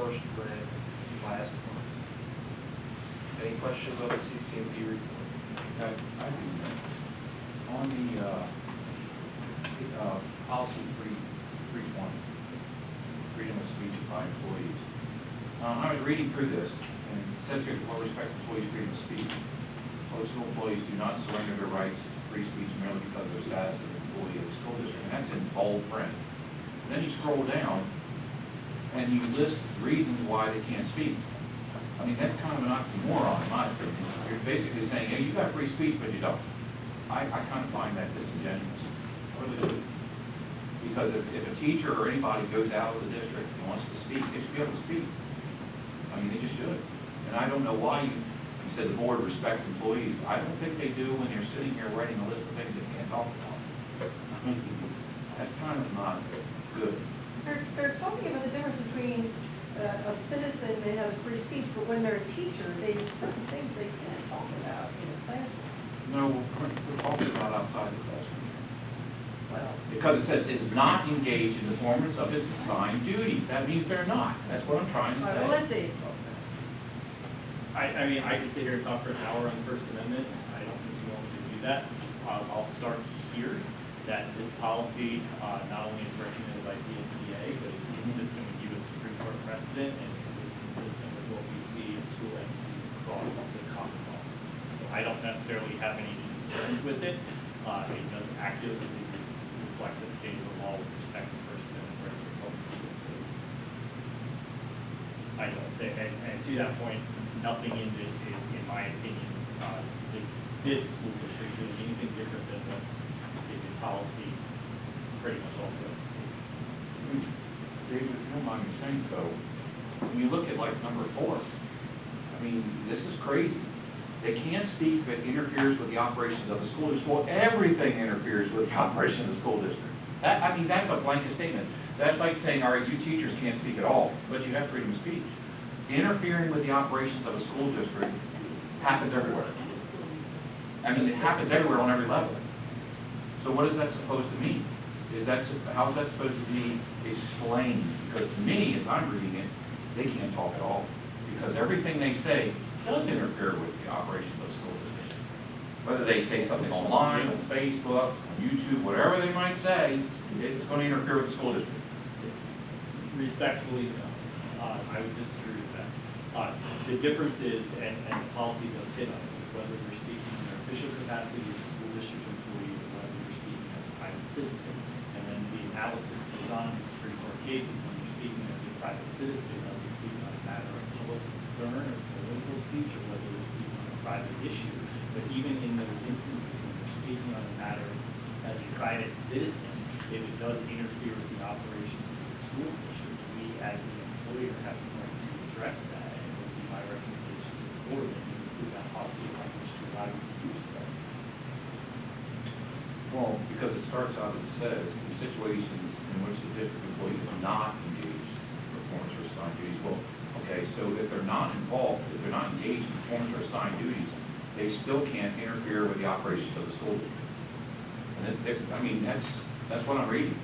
first read last month. Any questions on the CCMP report? I do. On the policy 320, freedom of speech by employees. I was reading through this, and it says here, "Will respect employees' freedom of speech. Public school employees do not surrender their rights to free speech merely because of their status as an employee of the school district." And that's in bold print. And then you scroll down, and you list reasons why they can't speak. I mean, that's kind of an oxymoron, in my opinion. You're basically saying, hey, you got free speech, but you don't. I kind of find that disingenuous. I really do. Because if a teacher or anybody goes out of the district and wants to speak, they should be able to speak. I mean, they just should. And I don't know why you said the board respects employees. I don't think they do when you're sitting here writing a list of things they can't talk about. That's kind of not good. They're talking about the difference between a citizen that has free speech, but when they're a teacher, they have certain things they can't talk about in a classroom. No, we're talking about outside the classroom. Well, Because it says is not engaged in the performance of its assigned duties. That means they're not. That's what I'm trying to say. well, let's see. I mean, I could sit here and talk for an hour on the First Amendment. I don't think you want me to do that. I'll start here, that this policy not only is recommended by PSBA, but it's consistent with U.S. Supreme Court precedent, and it's consistent with what we see in school entities across the Commonwealth. So I don't necessarily have any concerns with it. It does accurately reflect the state of the law with respect to First Amendment rights of public school employees. I don't think, and to that point, nothing in this is, in my opinion, this school district doing anything different than what is in policy pretty much all throughout the state. David, if you don't mind me saying so, when you look at like number 4, I mean, this is crazy. They can't speak if it interferes with the operations of the school district. Well, everything interferes with the operation of the school district. I mean, that's a blanket statement. That's like saying, all right, you teachers can't speak at all, but you have freedom of speech. Interfering with the operations of a school district happens everywhere. I mean, it happens everywhere on every level. So what is that supposed to mean? How is that supposed to be explained? Because to me, as I'm reading it, they can't talk at all. Because everything they say does interfere with the operations of the school district. Whether they say something online, on Facebook, on YouTube, whatever they might say, it's going to interfere with the school district. Respectfully, I would disagree with that. The difference is, and the policy does hit on it, is whether you're speaking in your official capacity as a school district employee or whether you're speaking as a private citizen. And then the analysis goes on in the Supreme Court cases when you're speaking as a private citizen, are you speaking on a matter of public concern or political speech, or whether you're speaking on a private issue. But even in those instances when you're speaking on a matter as a private citizen, if it does interfere with the operations of the school district, we as an employer have the right to address that, and it would be my recommendation to the board that you include that policy language to allow you to do so. Well, because it starts out, it says, in situations in which the district employee is not engaged in performance or assigned duties. Well, okay, so if they're not involved, if they're not engaged in performance or assigned duties, they still can't interfere with the operations of the school district. And I mean, that's what I'm reading.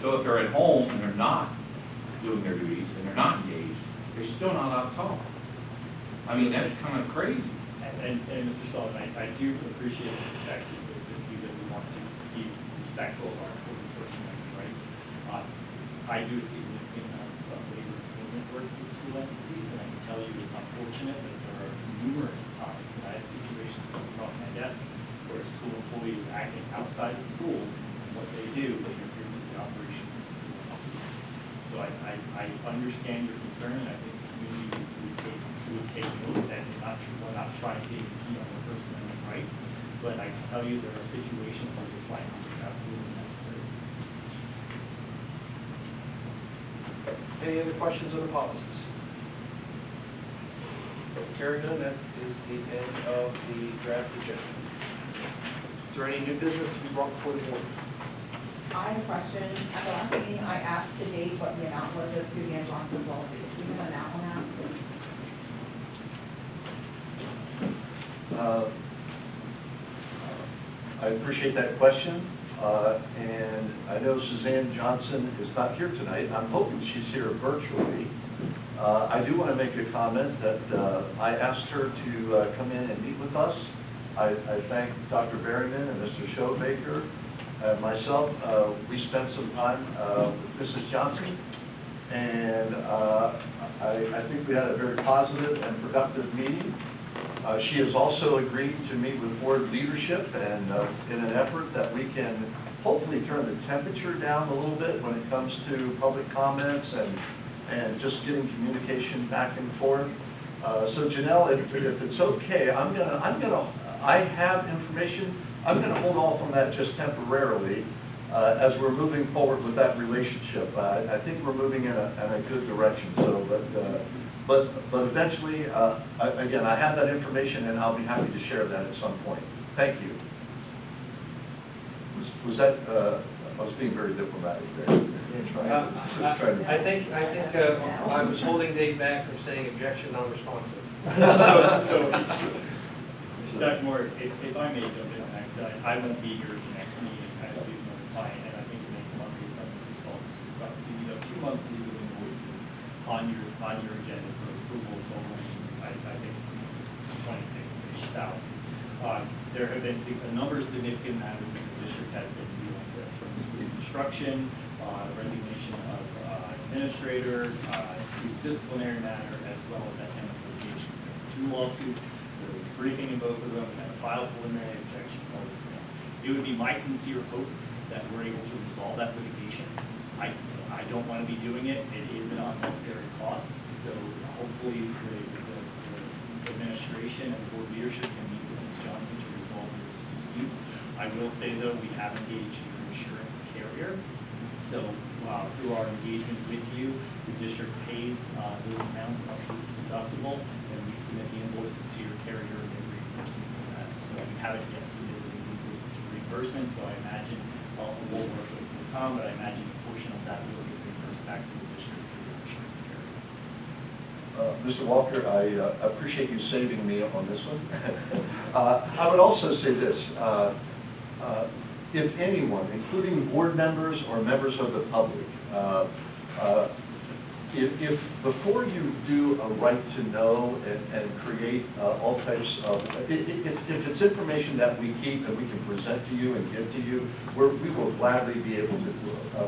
So if they're at home and they're not doing their duties and they're not engaged, they're still not allowed to talk. I mean, that's kind of crazy. And Mr. Sullivan, I do appreciate the perspective that we want to be respectful of our employees' First Amendment rights. I do see significant amounts of labor movement work with school entities, and I can tell you it's unfortunate that there are numerous times that I have situations come across my desk where a school employee is acting outside the school, and what they do, they interfere with the operations of the school. So I understand your concern, and I think the community would take note that we're not trying to impede on their First Amendment rights, but I can tell you there are situations where this language is absolutely necessary. Any other questions on the policies? Hearing none, that is the end of the draft agenda. Is there any new business to be brought before the board? I have a question. At the last meeting, I asked to date what the amount was of Suzanne Johnson's lawsuit. Do you have an amount on that? I appreciate that question, and I know Suzanne Johnson is not here tonight. I'm hoping she's here virtually. I do want to make a comment that I asked her to come in and meet with us. I thank Dr. Berryman and Mr. Schobaker and myself. We spent some time with Mrs. Johnson, and I think we had a very positive and productive meeting. She has also agreed to meet with board leadership, and in an effort that we can hopefully turn the temperature down a little bit when it comes to public comments and just getting communication back and forth. So Janelle, if it's okay, I have information. I'm gonna hold off on that just temporarily as we're moving forward with that relationship. I think we're moving in a good direction. So, but eventually, again, I have that information, and I'll be happy to share that at some point. Thank you. Was that? I was being very diplomatic there. I think I was holding Dave back from saying objection non-responsive. So, Dr. Moore, if I may jump in on that, because I won't be here at the next meeting as we know the client, and I think it makes one reason this is called, so you have 2 months to do invoices on your agenda for approval totaling, I think, 26-ish thousand. There have been a number of significant matters that the district has been dealing with, from school construction, resignation of administrator, student disciplinary matter, as well as academic litigation. There were 2 lawsuits. There was a briefing in both of them, and a file preliminary objection, all those things. It would be my sincere hope that we're able to resolve that litigation. I don't want to be doing it. It is an unnecessary cost. So hopefully the administration and the board leadership can meet with Ms. Johnson to resolve those disputes. I will say, though, we have engaged your insurance carrier. So through our engagement with you, the district pays those amounts up to this deductible, and we submit the invoices to your carrier and get reimbursement for that. So we haven't yet submitted these invoices for reimbursement, so I imagine we'll work with Tom, but I imagine a portion of that will get reimbursed back to the district through the insurance carrier. Mr. Walker, I appreciate you saving me on this one. I would also say this. If anyone, including board members or members of the public, if before you do a right to know and create all types of, if it's information that we keep and we can present to you and give to you, we will gladly be able to,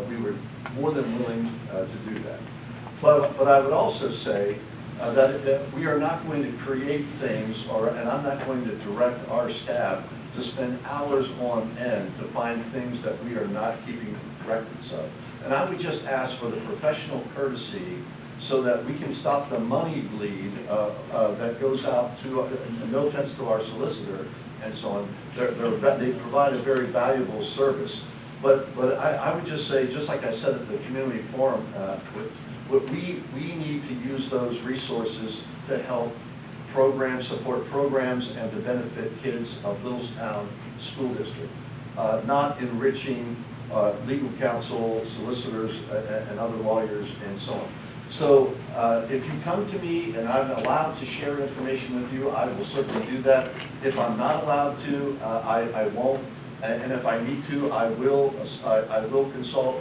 we were more than willing to do that. But I would also say that we are not going to create things, and I'm not going to direct our staff to spend hours on end to find things that we are not keeping records of. And I would just ask for the professional courtesy so that we can stop the money bleed that goes out to, no offense to our solicitor and so on, they provide a very valuable service. But I would just say, just like I said at the community forum, we need to use those resources to help support programs and to benefit kids of Littlestown School District, not enriching legal counsel, solicitors, and other lawyers, and so on. So if you come to me and I'm allowed to share information with you, I will certainly do that. If I'm not allowed to, I won't. And if I need to, I will consult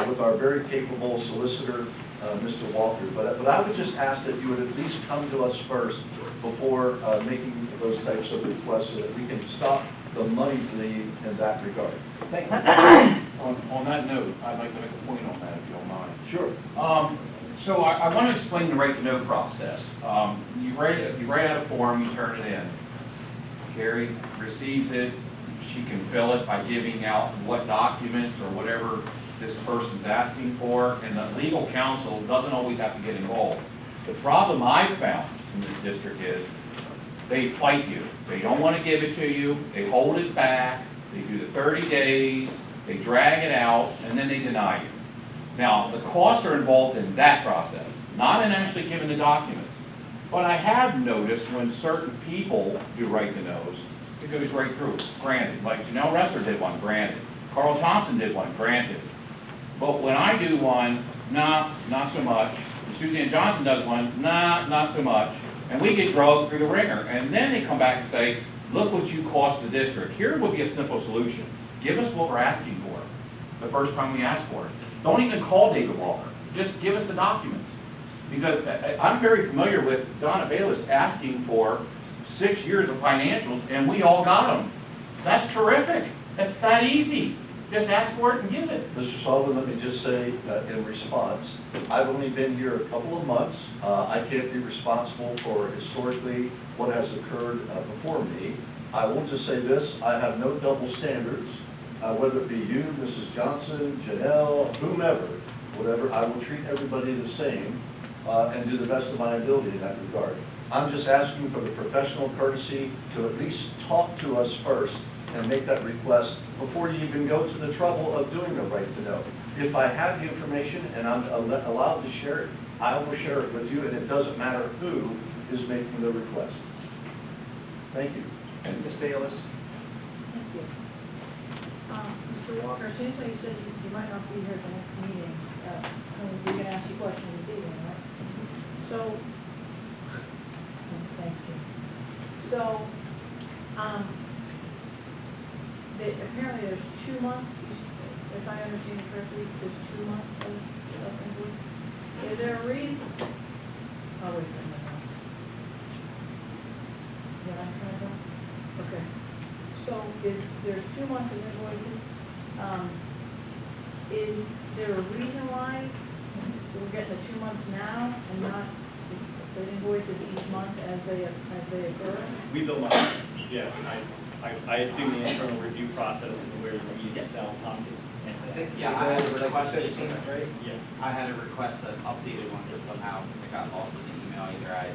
with our very capable solicitor, Mr. Walker. But I would just ask that you would at least come to us first before making those types of requests so that we can stop the money bleed in that regard. Thank you. On that note, I'd like to make a point on that, if you don't mind. Sure. So I want to explain the right to know process. You write out a form, you turn it in. Carrie receives it. She can fill it by giving out what documents or whatever this person's asking for, and the legal counsel doesn't always have to get involved. The problem I've found in this district is they fight you. They don't want to give it to you. They hold it back. They do the 30 days. They drag it out, and then they deny you. Now, the costs are involved in that process, not in actually giving the documents. But I have noticed when certain people do right to knows, it goes right through. Granted, like Janelle Ressler did one, granted. Carl Thompson did one, granted. But when I do one, nah, not so much. Suzanne Johnson does one, nah, not so much. And we get drugged through the ringer. And then they come back and say, look what you cost the district. Here would be a simple solution. Give us what we're asking for the first time we ask for it. Don't even call David Walker. Just give us the documents. Because I'm very familiar with Donna Bayless asking for 6 years of financials, and we all got them. That's terrific. It's that easy. Just ask for it and give it. Mr. Sullivan, let me just say in response, I've only been here a couple of months. I can't be responsible for historically what has occurred before me. I will just say this, I have no double standards, whether it be you, Mrs. Johnson, Janelle, whomever, whatever, I will treat everybody the same and do the best of my ability in that regard. I'm just asking for the professional courtesy to at least talk to us first and make that request before you even go to the trouble of doing a right to know. If I have the information and I'm allowed to share it, I will share it with you, and it doesn't matter who is making the request. Thank you. Ms. Bayless? Thank you. Mr. Walker, as soon as you said you might not be here at the next meeting, we're going to ask you questions this evening, right? So, thank you. So, apparently there's 2 months, if I understand it correctly, there's 2 months of invoice. Is there a reason? Oh, wait a minute. Yeah, I'm trying to. Okay. So there's 2 months of invoices. Is there a reason why we're getting the 2 months now and not the invoices each month as they occur? We bill monthly. Yeah, I assume the internal review process is where the meetings now Tom can answer that. Yeah, I had a request, right? Yeah. I had a request, an updated one, but somehow it got lost in the email. Either I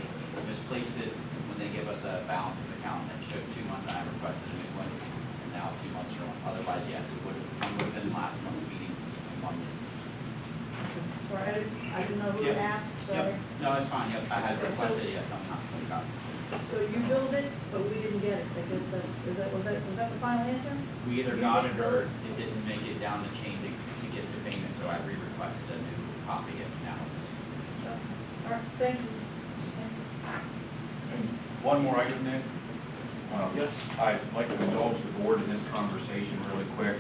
misplaced it when they give us a balance of account that showed 2 months, and I requested a new one, and now 2 months are on. Otherwise, yes, it would have been last month's meeting in 1 month. Sorry, I didn't know who to Yep. ask, sorry. Yep, no, it's fine, yep, I had requested it, yes, somehow, we got it. So you billed it, but we didn't get it. I guess was that the final answer? We either You got didn't it bill or it didn't make it down the chain to get to payment, so I re-requested a new copy, and now it's. All right, thank you. And one more item, Nick. Yes. I'd like to indulge the board in this conversation really quick.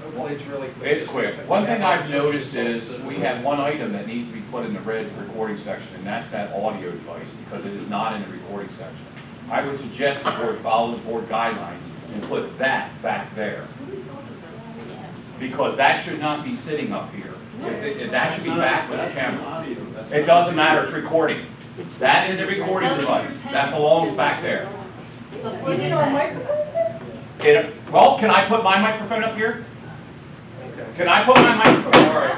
Hopefully it's really quick. It's quick. One thing I've noticed is we have one item that needs to be put in the red recording section, and that's that audio device, because it is not in the recording section. I would suggest the board follow the board guidelines and put that back there, because that should not be sitting up here. That should be back with the camera. It doesn't matter, it's recording. That is a recording device. That belongs back there. You need our microphone? Well, can I put my microphone up here? Okay. Can I put my microphone? All right.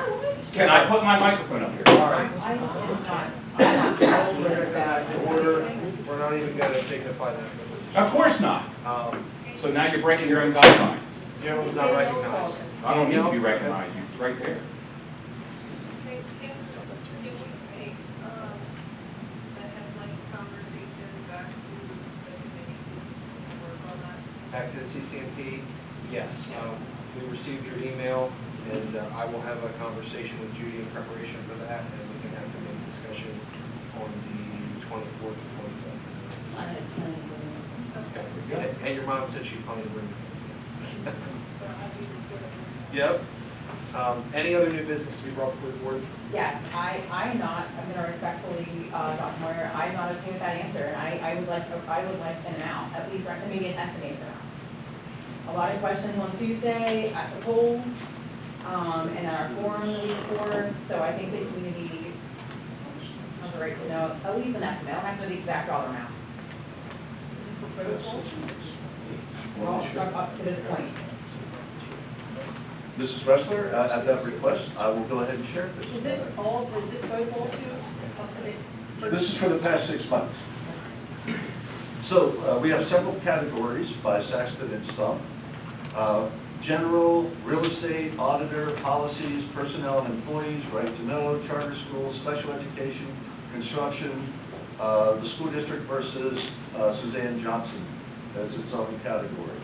Can I put my microphone up here? All right. I'm not We're going to come back to order. We're not even going to dignify that. Of course not. Um, So now you're breaking your own guidelines. Gentleman's not recognized. I don't need to be recognized, it's right there. Back to the CCMP, yes. We received your email, and I will have a conversation with Judy in preparation for that, and we can have the main discussion on the 24th and 25th. Okay. And your mom said she'd probably bring it. Yep. Any other new business to be brought before the board? Yes, I'm gonna respectfully, Dr. Moyer, I'm not okay with that answer, and I would like an amount, at least maybe an estimated amount. A lot of questions on Tuesday at the polls, and at our forum the week before, so I think the community has a right to know, at least an estimate, I don't have to know the exact dollar amount. Well, up to this point. Mrs. Ressler, at that request, I will go ahead and share this. Is this both all to up to date? This is for the past 6 months. So we have several categories by Saxton and Stump. General, real estate, auditor, policies, personnel and employees, right to know, charter schools, special education, construction, the school district versus Suzanne Johnson. That's its own category.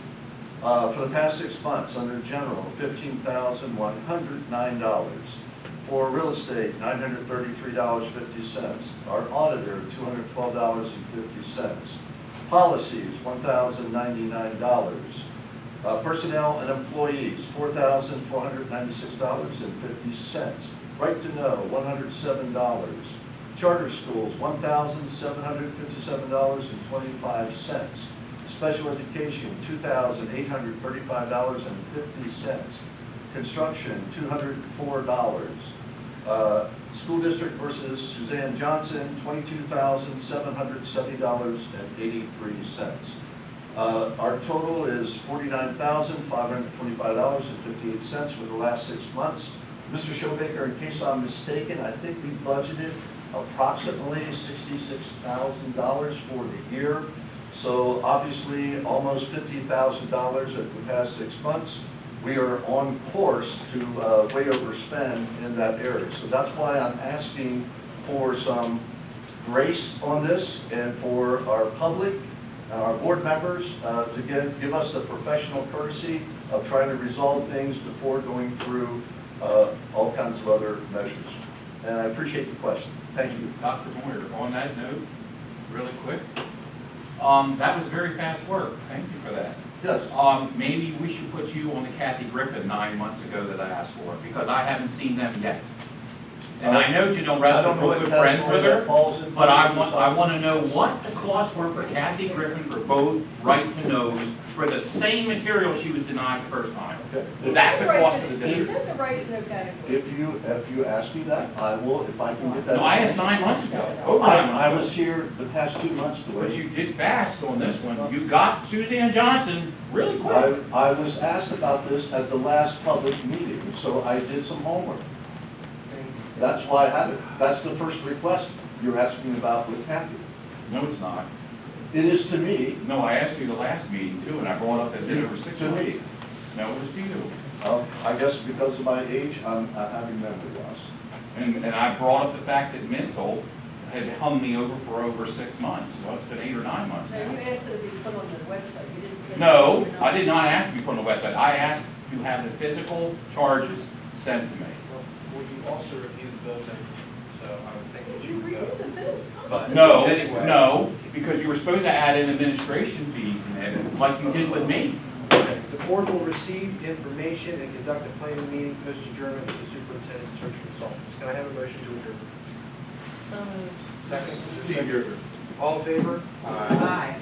For the past 6 months, under general, $15,109. For real estate, $933.50. Our auditor, $212.50. Policies, $1,099. Personnel and employees, $4,496.50. Right to know, $107. Charter schools, $1,757.25. Special education, $2,835.50. Construction, $204. School district versus Suzanne Johnson, $22,770.83. Our total is $49,525.58 for the last 6 months. Mr. Showbaker, in case I'm mistaken, I think we budgeted approximately $66,000 for the year. So obviously, almost $50,000 over the past 6 months. We are on course to way overspend in that area. So that's why I'm asking for some grace on this and for our public and our board members to give us the professional courtesy of trying to resolve things before going through all kinds of other measures. And I appreciate the question. Thank you. Dr. Moyer, on that note, really quick, that was very fast work. Thank you for that. Yes. Maybe we should put you on the Kathy Griffin 9 months ago that I asked for, because I haven't seen them yet. And I know Janelle I Rest don't is know real what good friends category with that her, falls into. but I want to know what the costs were for Kathy Griffin for both right to knows for the same material she was denied the first time. Okay. That's a cost to the It's district. in the right to know category. If you ask me that, I will, if I can get that. No, I asked 9 months ago, over 9 months I ago. was here the past 2 months, But Dwayne. you did fast on this one. You got Suzanne Johnson really quick. I was asked about this at the last public meeting, so I did some homework. That's why I have it. That's the first request you're asking about with Kathy. No, it's not. It is to me, No, I asked you the last meeting too, and I brought up that it did over 6 to months. me. No, it was to you. I guess because of my age, I'm having memory loss. And I brought up the fact that Mental had hung me over for over 6 months. Well, it's been 8 or 9 months Now, you now. asked it to be put on the website, you didn't say. No, I did not ask to be put on the website. I asked to have the physical charges sent to me. Well, you also reviewed the bills, so I would think that You you would reviewed go. the bills. But No, anyway. no, because you were supposed to add in administration fees in it, like you did with me. The board will receive information and conduct a planning meeting post adjournment with the superintendent and search consultants. Can I have a motion to adjourn? So moved. Second? Steve Yurger. All in favor? Aye.